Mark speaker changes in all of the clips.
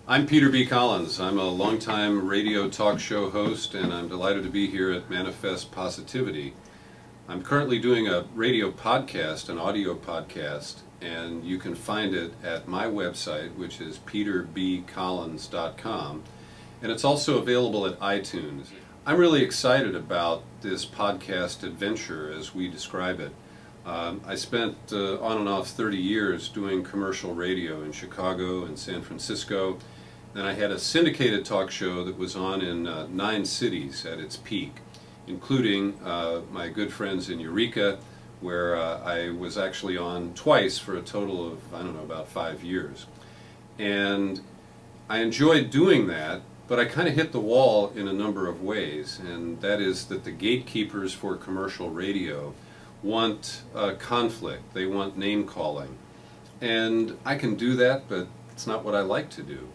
Speaker 1: I'm Peter B. Collins. I'm a longtime radio talk show host, and I'm delighted to be here at Manifest Positivity. I'm currently doing a radio podcast, an audio podcast, and you can find it at my website, which is peterbcollins.com, and it's also available at iTunes. I'm really excited about this podcast adventure as we describe it. I spent on and off 30 years doing commercial radio in Chicago and San Francisco. Then I had a syndicated talk show that was on in 9 cities at its peak, including my good friends in Eureka, where I was actually on twice for a total of, I don't know, about 5 years. And I enjoyed doing that, but I kind of hit the wall in a number of ways, and that is that the gatekeepers for commercial radio want conflict. They want name calling. And I can do that, but it's not what I like to do.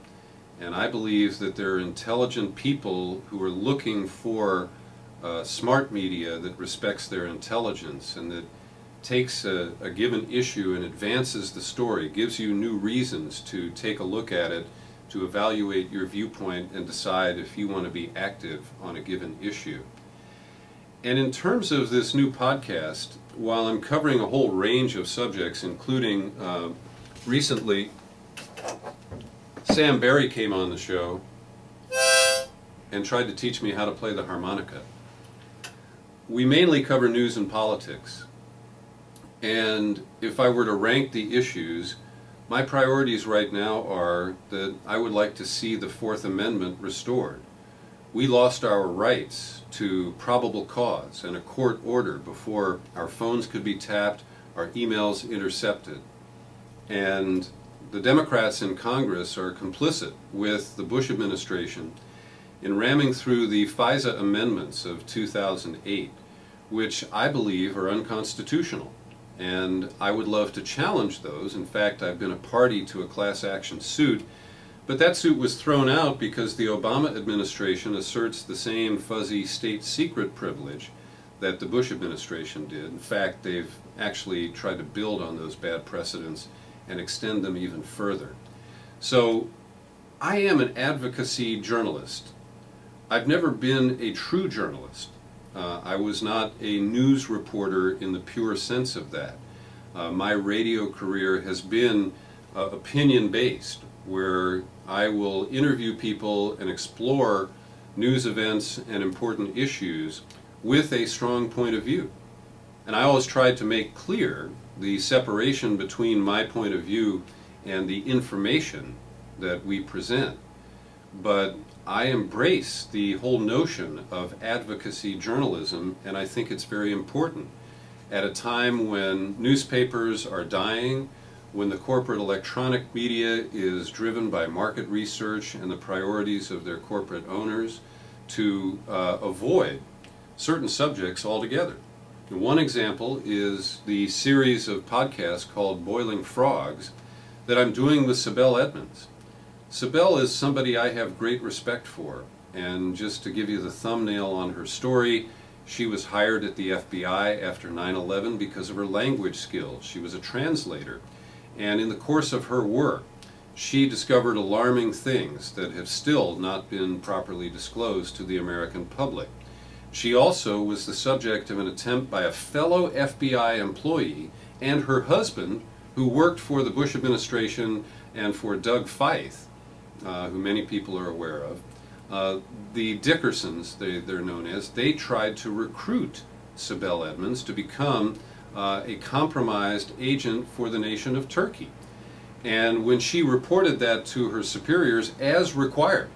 Speaker 1: And I believe that there are intelligent people who are looking for smart media that respects their intelligence and that takes a given issue and advances the story, gives you new reasons to take a look at it, to evaluate your viewpoint and decide if you want to be active on a given issue. And in terms of this new podcast, while I'm covering a whole range of subjects, including recently Sam Berry came on the show and tried to teach me how to play the harmonica. We mainly cover news and politics. And if I were to rank the issues, my priorities right now are that I would like to see the Fourth Amendment restored. We lost our rights to probable cause and a court order before our phones could be tapped, our emails intercepted. And the Democrats in Congress are complicit with the Bush administration in ramming through the FISA amendments of 2008, which I believe are unconstitutional. And I would love to challenge those. In fact, I've been a party to a class action suit, but that suit was thrown out because the Obama administration asserts the same fuzzy state secret privilege that the Bush administration did. In fact, they've actually tried to build on those bad precedents and extend them even further. So I am an advocacy journalist. I've never been a true journalist. I was not a news reporter in the pure sense of that. My radio career has been opinion-based, where I will interview people and explore news events and important issues with a strong point of view. And I always tried to make clear the separation between my point of view and the information that we present. But I embrace the whole notion of advocacy journalism, and I think it's very important. At a time when newspapers are dying, when the corporate electronic media is driven by market research and the priorities of their corporate owners, to avoid certain subjects altogether. One example is the series of podcasts called Boiling Frogs that I'm doing with Sibel Edmonds. Sibel is somebody I have great respect for, and just to give you the thumbnail on her story, she was hired at the FBI after 9/11 because of her language skills. She was a translator, and in the course of her work, she discovered alarming things that have still not been properly disclosed to the American public. She also was the subject of an attempt by a fellow FBI employee and her husband, who worked for the Bush administration and for Doug Feith, who many people are aware of. The Dickersons, they're known as, they tried to recruit Sibel Edmonds to become a compromised agent for the nation of Turkey. And when she reported that to her superiors as required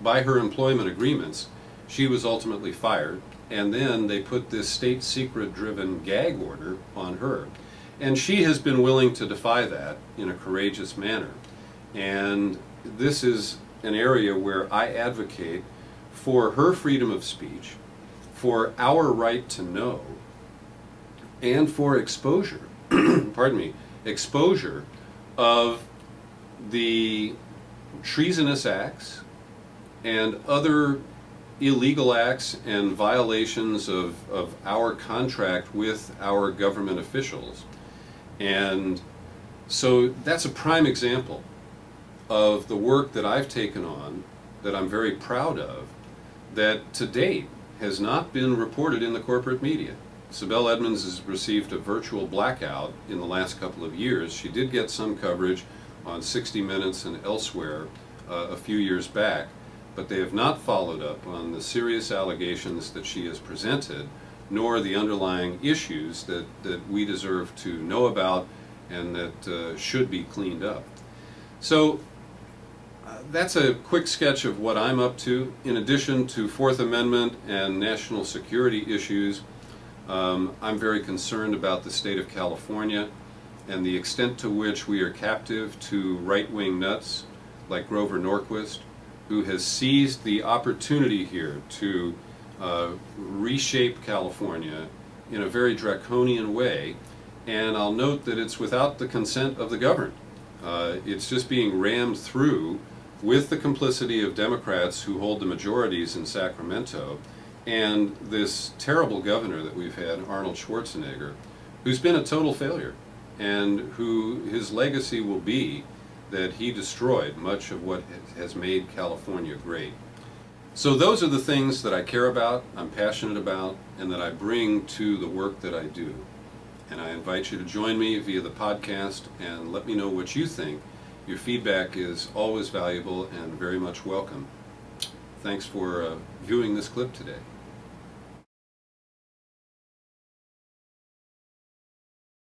Speaker 1: by her employment agreements, she was ultimately fired, and then they put this state secret-driven gag order on her. And she has been willing to defy that in a courageous manner. And this is an area where I advocate for her freedom of speech, for our right to know, and for exposure, pardon me, exposure of the treasonous acts and other illegal acts and violations of our contract with our government officials. And so that's a prime example of the work that I've taken on, that I'm very proud of, that to date has not been reported in the corporate media. Sibel Edmonds has received a virtual blackout in the last couple of years. She did get some coverage on 60 Minutes and elsewhere a few years back, but they have not followed up on the serious allegations that she has presented, nor the underlying issues that we deserve to know about and that should be cleaned up. So that's a quick sketch of what I'm up to. In addition to Fourth Amendment and national security issues, I'm very concerned about the state of California and the extent to which we are captive to right-wing nuts like Grover Norquist, who has seized the opportunity here to reshape California in a very draconian way. And I'll note that it's without the consent of the governed. It's just being rammed through with the complicity of Democrats who hold the majorities in Sacramento, and this terrible governor that we've had, Arnold Schwarzenegger, who's been a total failure, and who his legacy will be that he destroyed much of what has made California great. So those are the things that I care about, I'm passionate about, and that I bring to the work that I do. And I invite you to join me via the podcast and let me know what you think. Your feedback is always valuable and very much welcome. Thanks for viewing this clip today.